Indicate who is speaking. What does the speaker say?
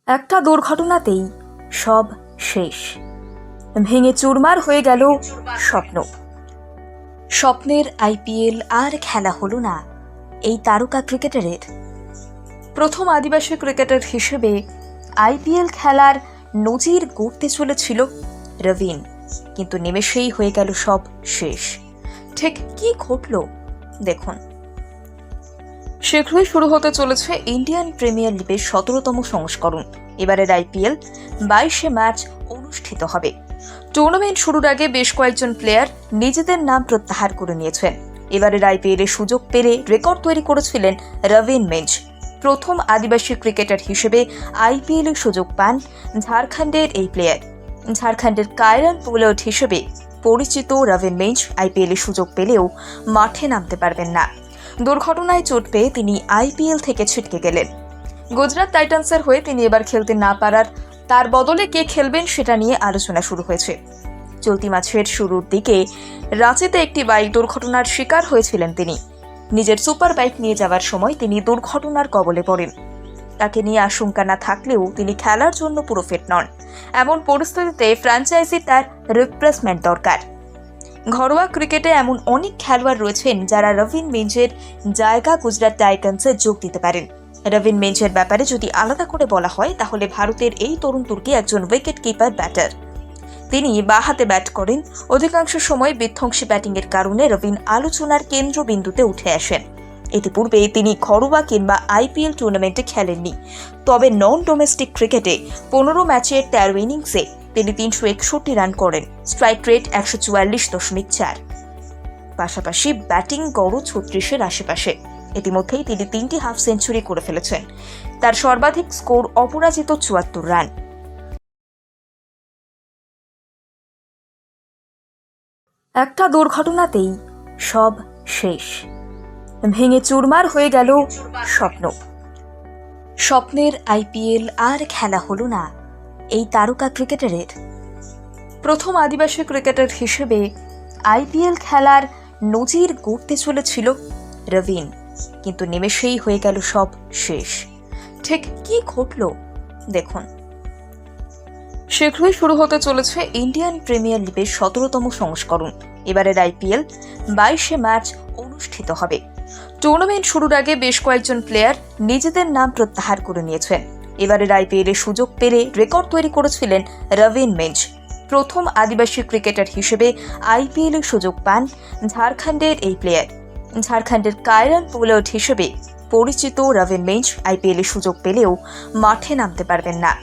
Speaker 1: একটা দুর্ঘটনাতেই সব শেষ। ভেঙে চুরমার হয়ে গেল স্বপ্ন। স্বপ্নের আইপিএল আর খেলা হলো না এই তারকা ক্রিকেটারের। প্রথম আদিবাসী ক্রিকেটার হিসেবে আইপিএল খেলার নজির গড়তে চলেছিল রবিন, কিন্তু নিমেষেই হয়ে গেল সব শেষ। ঠিক কি ঘটল দেখুন। শীঘ্রই শুরু হতে চলেছে ইন্ডিয়ান প্রিমিয়ার লিগের 17তম সংস্করণ। এবারের আইপিএল 22 মার্চ অনুষ্ঠিত হবে। টুর্নামেন্ট শুরুর আগে বেশ কয়েকজন প্লেয়ার নিজেদের নাম প্রত্যাহার করে নিয়েছেন। এবারের আইপিএল এর সুযোগ পেরে রেকর্ড তৈরি করেছিলেন রবিন মিঞ্জ। প্রথম আদিবাসী ক্রিকেটার হিসেবে আইপিএল এর সুযোগ পান ঝাড়খণ্ডের এই প্লেয়ার। ঝাড়খণ্ডের কায়রন পোলার্ড হিসেবে পরিচিত রবিন মিঞ্জ আইপিএল এর সুযোগ পেলেও মাঠে নামতে পারবেন না। দুর্ঘটনায় চোট পেয়ে তিনি আইপিএল থেকে ছিটকে গেলেন। গুজরাট টাইটান্সের হয়ে তিনি এবার খেলতে না পারার তার বদলে কে খেলবেন সেটা নিয়ে আলোচনা শুরু হয়েছে। চলতি মাসের শুরুর দিকে রাঁচিতে একটি বাইক দুর্ঘটনার শিকার হয়েছিলেন তিনি। নিজের সুপার বাইক নিয়ে যাওয়ার সময় তিনি দুর্ঘটনার কবলে পড়েন। তাকে নিয়ে আশঙ্কা না থাকলেও তিনি খেলার জন্য পুরো ফিট নন। এমন পরিস্থিতিতে ফ্র্যাঞ্চাইজি তার রিপ্লেসমেন্ট দরকার। ঘরোয়া ক্রিকেটে এমন অনেক খেলোয়াড় রয়েছেন যারা রবিন মিঞ্জের জায়গা গুজরাট টাইটান্সে যোগ দিতে পারেন। রবিন মিঞ্জের ব্যাপারে যদি আলাদা করে বলা হয় তাহলে ভারতের এই তরুণ তুর্কি একজন উইকেট কিপার ব্যাটার। তিনি বাঁ হাতে ব্যাট করেন। অধিকাংশ সময় বিধ্বংসী ব্যাটিংয়ের কারণে রবিন আলোচনার কেন্দ্রবিন্দুতে উঠে আসেন। ইতিপূর্বে তিনি ঘরোয়া কিংবা আইপিএল টুর্নামেন্টে খেলেননি, তবে নন ডোমেস্টিক ক্রিকেটে 15 ম্যাচের 13 ইনিংসে তিনি 361 রান করেন। Strike rate 144.4। পাশাপাশি ব্যাটিং গড় 36-এর আশেপাশে। ইতিমধ্যেই তিনি 3টি হাফ সেঞ্চুরি করে ফেলেছেন। তার সর্বাধিক স্কোর অপরাজিত 74 রান। একটা দুর্ঘটনাতেই সব শেষ। ভেঙে চুরমার হয়ে গেল স্বপ্ন। স্বপ্নের আইপিএল আর খেলা হলো না এই তারকা ক্রিকেটারের। প্রথম আদিবাসী ক্রিকেটার হিসেবে আইপিএল খেলার নজির গড়তে চলেছিল রবিন, কিন্তু নিমেষেই হয়ে গেল সব শেষ। ঠিক কি ঘটল দেখুন। শীঘ্রই শুরু হতে চলেছে ইন্ডিয়ান প্রিমিয়ার লিগের 17তম সংস্করণ। এবারের আইপিএল 22 মার্চ অনুষ্ঠিত হবে। টুর্নামেন্ট শুরুর আগে বেশ কয়েকজন প্লেয়ার নিজেদের নাম প্রত্যাহার করে নিয়েছেন। এবারের আইপিএল এর সুযোগ পেরে রেকর্ড তৈরি করেছিলেন রবিন মিঞ্জ। প্রথম আদিবাসী ক্রিকেটার হিসেবে আইপিএল এর সুযোগ পান ঝাড়খণ্ডের এই প্লেয়ার। ঝাড়খণ্ডের কায়রন পোলার্ড হিসেবে পরিচিত রবিন মিঞ্জ আইপিএল এর সুযোগ পেলেও মাঠে নামতে পারবেন না।